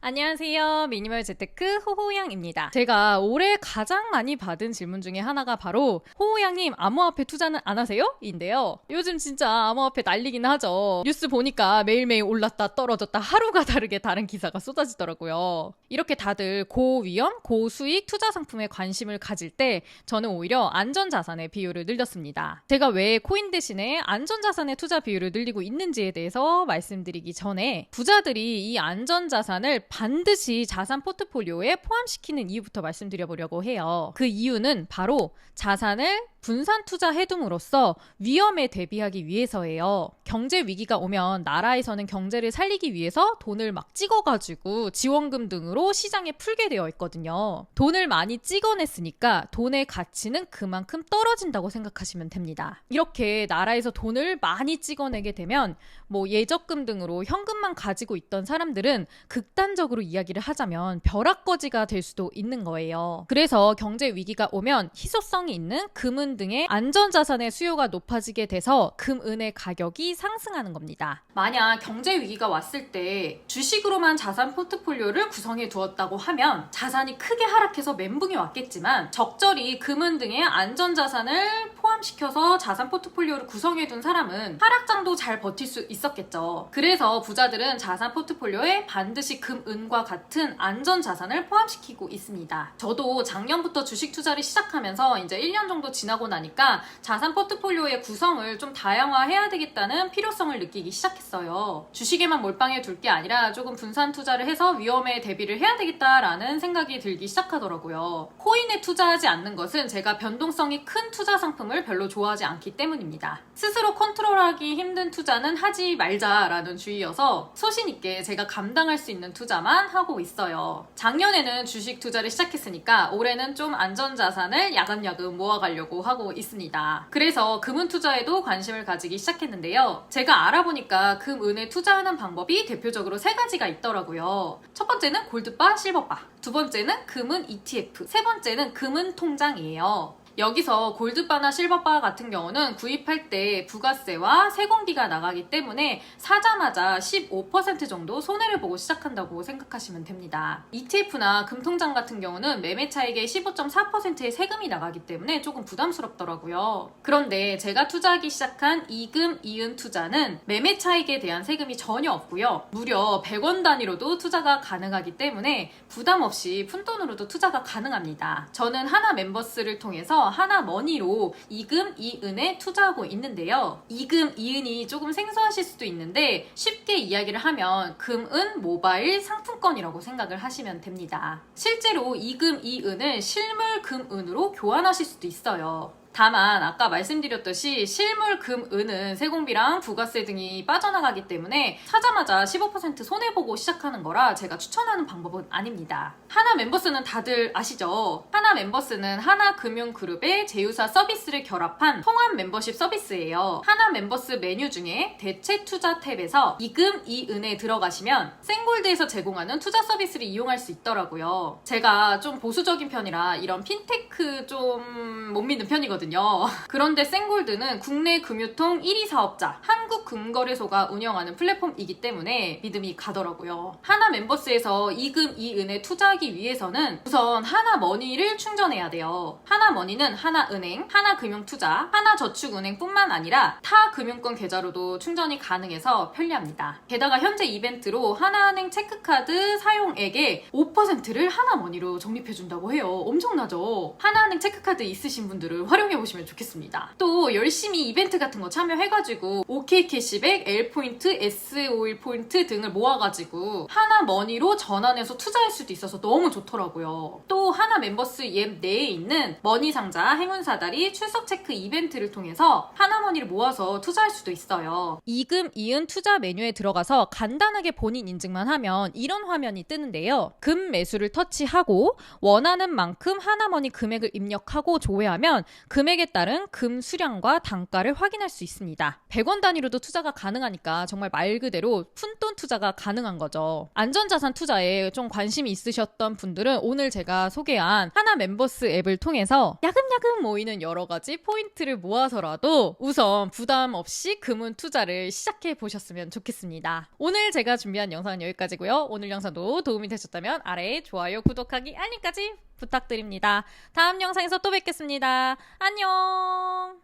안녕하세요. 미니멀 재테크 호호양입니다. 제가 올해 가장 많이 받은 질문 중에 하나가 바로 호호양님 암호화폐 투자는 안 하세요? 인데요. 요즘 진짜 암호화폐 난리긴 하죠. 뉴스 보니까 매일매일 올랐다 떨어졌다 하루가 다르게 다른 기사가 쏟아지더라고요. 이렇게 다들 고위험, 고수익 투자 상품에 관심을 가질 때 저는 오히려 안전자산의 비율을 늘렸습니다. 제가 왜 코인 대신에 안전자산의 투자 비율을 늘리고 있는지에 대해서 말씀드리기 전에 부자들이 이 안전자산을 반드시 자산 포트폴리오에 포함시키는 이유부터 말씀드려보려고 해요. 그 이유는 바로 자산을 분산 투자해둠으로써 위험에 대비하기 위해서예요. 경제 위기가 오면 나라에서는 경제를 살리기 위해서 돈을 막 찍어가지고 지원금 등으로 시장에 풀게 되어 있거든요. 돈을 많이 찍어냈으니까 돈의 가치는 그만큼 떨어진다고 생각하시면 됩니다. 이렇게 나라에서 돈을 많이 찍어내게 되면 예적금 등으로 현금만 가지고 있던 사람들은 극단적으로 이야기를 하자면 벼락거지가 될 수도 있는 거예요. 그래서 경제 위기가 오면 희소성이 있는 금은 등의 안전자산의 수요가 높아지게 돼서 금은의 가격이 상승하는 겁니다. 만약 경제 위기가 왔을 때 주식으로만 자산 포트폴리오를 구성해 두었다고 하면 자산이 크게 하락해서 멘붕이 왔겠지만 적절히 금은 등의 안전자산을 포함시켜서 자산 포트폴리오를 구성해 둔 사람은 하락장도 잘 버틸 수 있었겠죠. 그래서 부자들은 자산 포트폴리오에 반드시 금, 은과 같은 안전자산을 포함시키고 있습니다. 저도 작년부터 주식 투자를 시작하면서 이제 1년 정도 지나고 나니까 자산 포트폴리오의 구성을 좀 다양화해야 되겠다는 필요성을 느끼기 시작했어요. 주식에만 몰빵해 둘 게 아니라 조금 분산 투자를 해서 위험에 대비를 해야 되겠다라는 생각이 들기 시작하더라고요. 코인에 투자하지 않는 것은 제가 변동성이 큰 투자 상품을 별로 좋아하지 않기 때문입니다. 스스로 컨트롤하기 힘든 투자는 하지 말자라는 주의여서 소신 있게 제가 감당할 수 있는 투자만 하고 있어요. 작년에는 주식 투자를 시작했으니까 올해는 좀 안전자산을 야금야금 모아가려고 하고 있습니다. 그래서 금은 투자에도 관심을 가지기 시작했는데요. 제가 알아보니까 금, 은에 투자하는 방법이 대표적으로 3가지가 있더라고요. 첫 번째는 골드바, 실버바, 두 번째는 금은 ETF, 세 번째는 금은 통장이에요. 여기서 골드바나 실버바 같은 경우는 구입할 때 부가세와 세공비가 나가기 때문에 사자마자 15% 정도 손해를 보고 시작한다고 생각하시면 됩니다. ETF나 금통장 같은 경우는 매매 차익의 15.4%의 세금이 나가기 때문에 조금 부담스럽더라고요. 그런데 제가 투자하기 시작한 이금, 이은 투자는 매매 차익에 대한 세금이 전혀 없고요. 무려 100원 단위로도 투자가 가능하기 때문에 부담 없이 푼돈으로도 투자가 가능합니다. 저는 하나 멤버스를 통해서 하나머니로 이금, 이은에 투자하고 있는데요. 이금, 이은이 조금 생소하실 수도 있는데 쉽게 이야기를 하면 금은 모바일 상품권이라고 생각을 하시면 됩니다. 실제로 이금, 이은을 실물 금은으로 교환하실 수도 있어요. 다만 아까 말씀드렸듯이 실물 금, 은은 세공비랑 부가세 등이 빠져나가기 때문에 사자마자 15% 손해보고 시작하는 거라 제가 추천하는 방법은 아닙니다. 하나 멤버스는 다들 아시죠? 하나 멤버스는 하나금융그룹의 제휴사 서비스를 결합한 통합 멤버십 서비스예요. 하나 멤버스 메뉴 중에 대체 투자 탭에서 이금, 이은에 들어가시면 생골드에서 제공하는 투자 서비스를 이용할 수 있더라고요. 제가 좀 보수적인 편이라 이런 핀테크 좀 못 믿는 편이거든요. 그런데 생골드는 국내 금융통 1위 사업자 한국금거래소가 운영하는 플랫폼이기 때문에 믿음이 가더라고요. 하나 멤버스에서 이금, 이은에 투자하기 위해서는 우선 하나머니를 충전해야 돼요. 하나머니는 하나은행, 하나금융투자, 하나저축은행 뿐만 아니라 타 금융권 계좌로도 충전이 가능해서 편리합니다. 게다가 현재 이벤트로 하나은행 체크카드 사용액의 5%를 하나머니로 적립해준다고 해요. 엄청나죠? 하나은행 체크카드 있으신 분들은 활용해보시면 좋겠습니다. 또 열심히 이벤트 같은 거 참여해가지고 OK 캐시백, L포인트, S5일 포인트 등을 모아가지고 하나머니로 전환해서 투자할 수도 있어서 너무 좋더라고요. 또 하나 멤버스 앱 내에 있는 머니상자, 행운사다리, 출석체크 이벤트를 통해서 하나머니를 모아서 투자할 수도 있어요. 이금, 이은 투자 메뉴에 들어가서 간단하게 본인 인증만 하면 이런 화면이 뜨는데요. 금 매수를 터치하고 원하는 만큼 하나머니 금액을 입력하고 조회하면 금 금액에 따른 금 수량과 단가를 확인할 수 있습니다. 100원 단위로도 투자가 가능하니까 정말 말 그대로 푼돈 투자가 가능한 거죠. 안전자산 투자에 좀 관심이 있으셨던 분들은 오늘 제가 소개한 하나 멤버스 앱을 통해서 야금야금 모이는 여러 가지 포인트를 모아서라도 우선 부담 없이 금은 투자를 시작해 보셨으면 좋겠습니다. 오늘 제가 준비한 영상은 여기까지고요. 오늘 영상도 도움이 되셨다면 아래에 좋아요, 구독하기, 알림까지 부탁드립니다. 다음 영상에서 또 뵙겠습니다. 안녕!